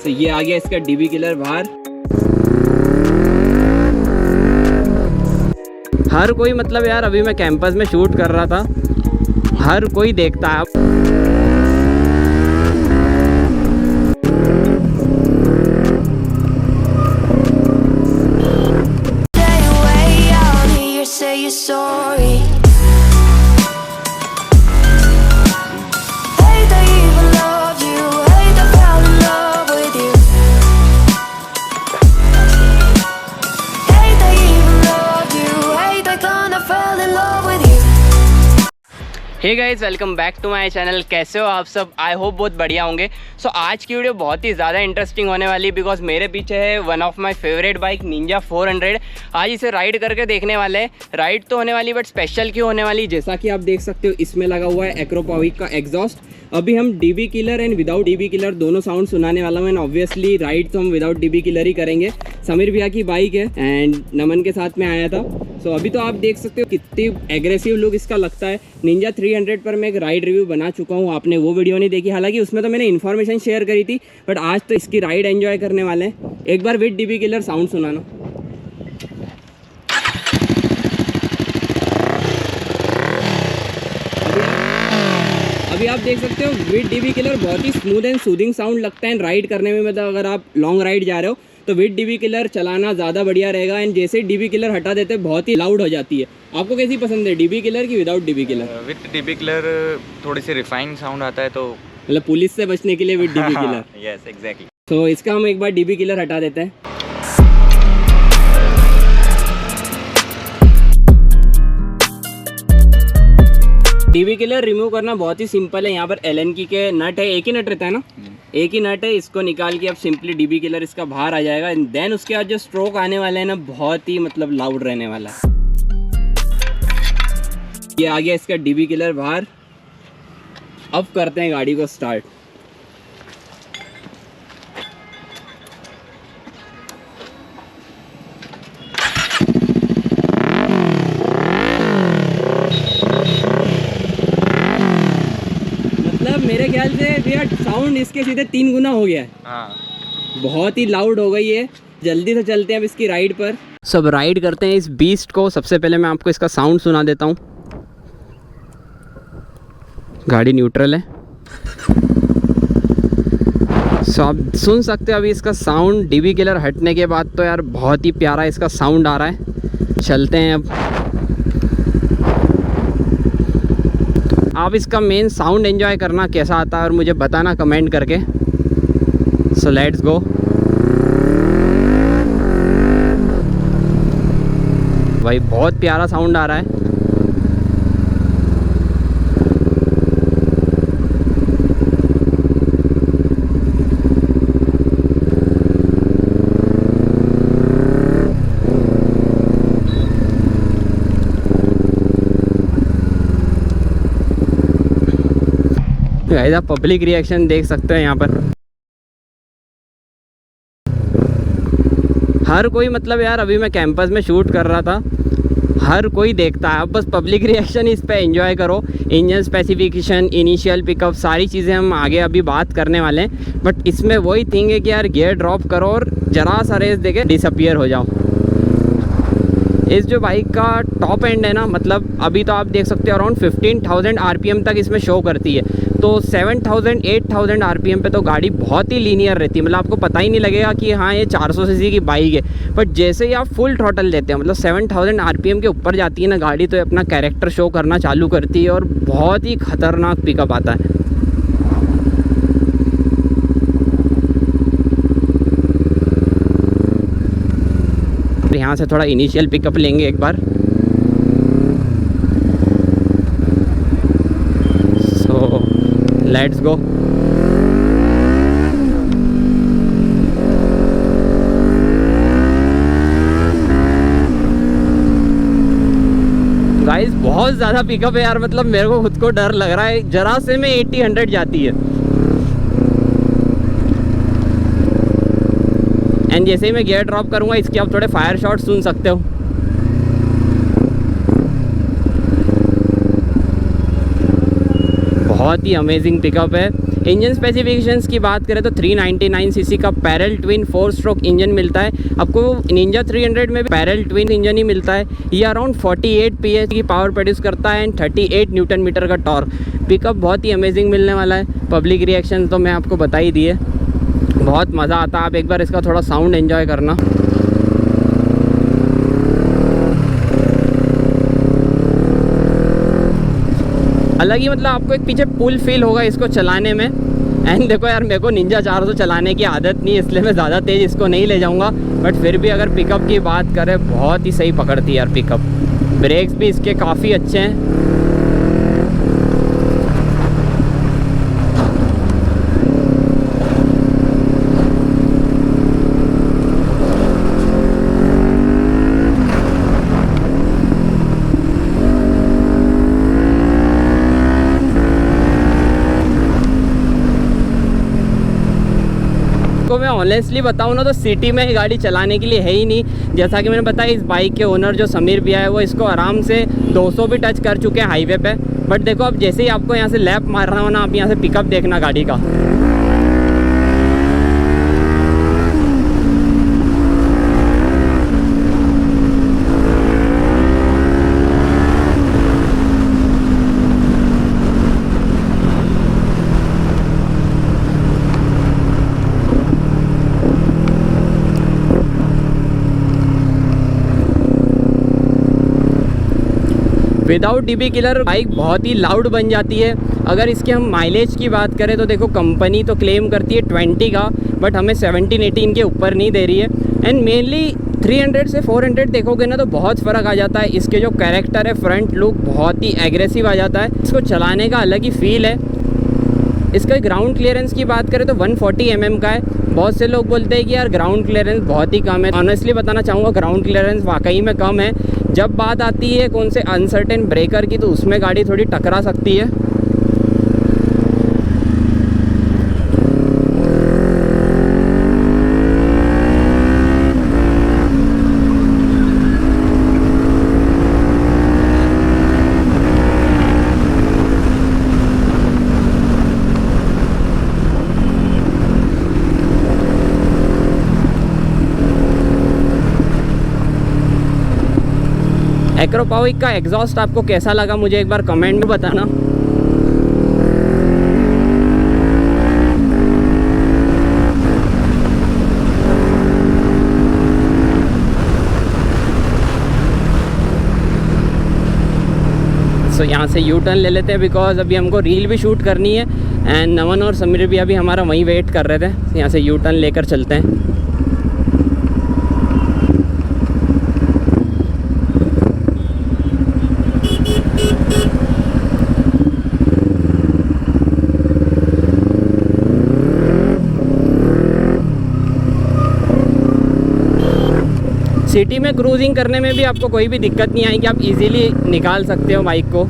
तो ये आ गया इसका डीबी किलर बाहर। हर कोई मतलब यार अभी मैं कैंपस में शूट कर रहा था, हर कोई देखता है। Hey guys, welcome back to my channel. कैसे हो आप सब? आई होप बहुत बढ़िया होंगे। सो आज की वीडियो बहुत ही ज़्यादा इंटरेस्टिंग होने वाली है बिकॉज मेरे पीछे है one of my favourite bike Ninja 400। आज इसे राइड करके देखने वाले हैं। राइड तो होने वाली बट स्पेशल क्यों होने वाली, जैसा कि आप देख सकते हो इसमें लगा हुआ है एक्रोपोविक का एग्जॉस्ट। अभी हम dB killer and without dB killer दोनों साउंड सुनाने वाला हूँ एंड ऑब्वियसली राइड तो हम विदाउट डीबी किलर ही करेंगे। समीर भैया की बाइक है एंड नमन के साथ में आया था। सो अभी तो आप देख सकते हो कितनी एग्रेसिव लुक इसका लगता है। निंजा 300 पर मैं एक राइड रिव्यू बना चुका हूँ, आपने वो वीडियो नहीं देखी, हालांकि उसमें तो मैंने इन्फॉर्मेशन शेयर करी थी, बट आज तो इसकी राइड एंजॉय करने वाले हैं। एक बार विद डीबी किलर साउंड सुनाना। अभी आप देख सकते हो विद डीबी किलर बहुत ही स्मूथ एंड सूदिंग साउंड लगता है राइड करने में। मतलब अगर आप लॉन्ग राइड जा रहे हो तो विद डीबी किलर चलाना ज़्यादा बढ़िया रहेगा। एंड जैसे डीबी किलर हटा देते हैं बहुत ही लाउड हो जाती है। आपको कैसी पसंद है, डीबी किलर की without dB killer? With dB killer थोड़ी सी रिफाइंड साउंड आता है, तो मतलब पुलिस से बचने के लिए with dB killer. Yes exactly. तो इसका हम एक बार डीबी किलर हटा देते हैं। डीबी किलर रिमूव करना बहुत ही सिंपल है। यहाँ पर एलन की के नट है, एक ही नट रहता है ना, एक ही नट है। इसको निकाल के अब सिंपली डीबी किलर इसका बाहर आ जाएगा। एंड देन उसके बाद जो स्ट्रोक आने वाला है ना, बहुत ही मतलब लाउड रहने वाला है। ये आ गया इसका डीबी किलर बाहर। अब करते हैं गाड़ी को स्टार्ट। मेरे ख्याल से भैया साउंड इसके सीधे 3 गुना हो गया है। हाँ, बहुत ही लाउड हो गई है। जल्दी से चलते हैं अब इसकी राइड पर। सब राइड करते हैं इस बीस्ट को। सबसे पहले मैं आपको इसका साउंड सुना देता हूँ। गाड़ी न्यूट्रल है, सो आप सुन सकते हो अभी इसका साउंड। डीबी किलर हटने के बाद तो यार बहुत ही प्यारा इसका साउंड आ रहा है। चलते हैं अब। आप इसका मेन साउंड एंजॉय करना कैसा आता है और मुझे बताना कमेंट करके। So let's go. भाई बहुत प्यारा साउंड आ रहा है। गाइस आप पब्लिक रिएक्शन देख सकते हो यहाँ पर। हर कोई मतलब यार अभी मैं कैंपस में शूट कर रहा था, हर कोई देखता है। अब बस पब्लिक रिएक्शन इस पे एंजॉय करो। इंजन स्पेसिफिकेशन, इनिशियल पिकअप, सारी चीज़ें हम आगे अभी बात करने वाले हैं। बट इसमें वही थिंग है कि यार गियर ड्रॉप करो और जरा सा रेस देके डिसअपियर हो जाओ। इस जो बाइक का टॉप एंड है ना, मतलब अभी तो आप देख सकते हो अराउंड 15,000 आरपीएम तक इसमें शो करती है। तो 7,000 8,000 आरपीएम पे तो गाड़ी बहुत ही लीनियर रहती है। मतलब आपको पता ही नहीं लगेगा कि हाँ ये 400 सीसी की बाइक है। बट जैसे ही आप फुल थ्रॉटल देते हैं, मतलब 7,000 आरपीएम के ऊपर जाती है ना गाड़ी, तो अपना कैरेक्टर शो करना चालू करती है और बहुत ही खतरनाक पिकअप आता है। यहाँ से थोड़ा इनिशियल पिकअप लेंगे एक बार। So let's go. गाइस बहुत ज़्यादा पिकअप है यार। मतलब मेरे को खुद को डर लग रहा है, जरा से में 80-100 जाती है। एंड जैसे ही मैं गियर ड्रॉप करूँगा इसके आप थोड़े फायर शॉट सुन सकते हो। बहुत ही अमेजिंग पिकअप है। इंजन स्पेसिफिकेशंस की बात करें तो 399 सीसी का पैरेलल ट्विन 4 स्ट्रोक इंजन मिलता है आपको। निंजा 300 में भी पैरेलल ट्विन इंजन ही मिलता है। ये अराउंड 48 PS की पावर प्रोड्यूस करता है एंड 38 न्यूटन मीटर का टॉर्क। पिकअप बहुत ही अमेजिंग मिलने वाला है। पब्लिक रिएक्शन तो मैं आपको बता ही दिए, बहुत मज़ा आता है। आप एक बार इसका थोड़ा साउंड एंजॉय करना। अलग ही मतलब आपको एक पीछे पुल फील होगा इसको चलाने में। एंड देखो यार, मेरे को निंजा 400 चलाने की आदत नहीं है, इसलिए मैं ज़्यादा तेज़ इसको नहीं ले जाऊंगा। बट फिर भी अगर पिकअप की बात करें, बहुत ही सही पकड़ती है यार पिकअप। ब्रेक्स भी इसके काफ़ी अच्छे हैं। को मैं ऑनेस्टली बताऊँ ना तो सिटी में गाड़ी चलाने के लिए है ही नहीं। जैसा कि मैंने बताया, इस बाइक के ओनर जो समीर भैया है वो इसको आराम से 200 भी टच कर चुके हैं हाईवे पे। बट देखो, अब जैसे ही आपको यहाँ से लैप मार रहा हो ना, आप यहाँ से पिकअप देखना गाड़ी का। विदाउट डीबी किलर बाइक बहुत ही लाउड बन जाती है। अगर इसके हम माइलेज की बात करें तो देखो, कंपनी तो क्लेम करती है 20 का, बट हमें 17-18 के ऊपर नहीं दे रही है। एंड मेनली 300 से 400 देखोगे ना तो बहुत फ़र्क आ जाता है। इसके जो कैरेक्टर है, फ्रंट लुक बहुत ही एग्रेसिव आ जाता है। इसको चलाने का अलग ही फील है। इसका ग्राउंड क्लियरेंस की बात करें तो 140 mm का है। बहुत से लोग बोलते हैं कि यार ग्राउंड क्लियरेंस बहुत ही कम है। ऑनेस्टली बताना चाहूँगा, ग्राउंड क्लियरेंस वाकई में कम है। जब बात आती है कौन से अनसर्टेन ब्रेकर की, तो उसमें गाड़ी थोड़ी टकरा सकती है। एक्रोपोविक का एग्जॉस्ट आपको कैसा लगा मुझे एक बार कमेंट में बताना। सो यहाँ से यू टर्न ले लेते हैं, बिकॉज अभी हमको रील भी शूट करनी है। एंड नमन और समीर भी अभी हमारा वहीं वेट कर रहे थे। यहाँ से यू टर्न लेकर चलते हैं। सिटी में क्रूजिंग करने में भी आपको कोई भी दिक्कत नहीं आएगी, आप इजीली निकाल सकते हो बाइक को।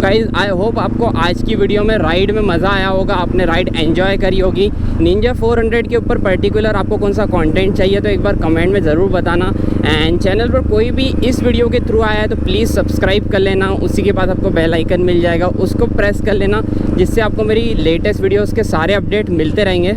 गाइज, आई होप आपको आज की वीडियो में राइड में मज़ा आया होगा, आपने राइड एंजॉय करी होगी। निंजा 400 के ऊपर पर्टिकुलर आपको कौन सा कंटेंट चाहिए तो एक बार कमेंट में ज़रूर बताना। एंड चैनल पर कोई भी इस वीडियो के थ्रू आया है तो प्लीज़ सब्सक्राइब कर लेना। उसी के बाद आपको बेल आइकन मिल जाएगा, उसको प्रेस कर लेना, जिससे आपको मेरी लेटेस्ट वीडियोज़ के सारे अपडेट मिलते रहेंगे।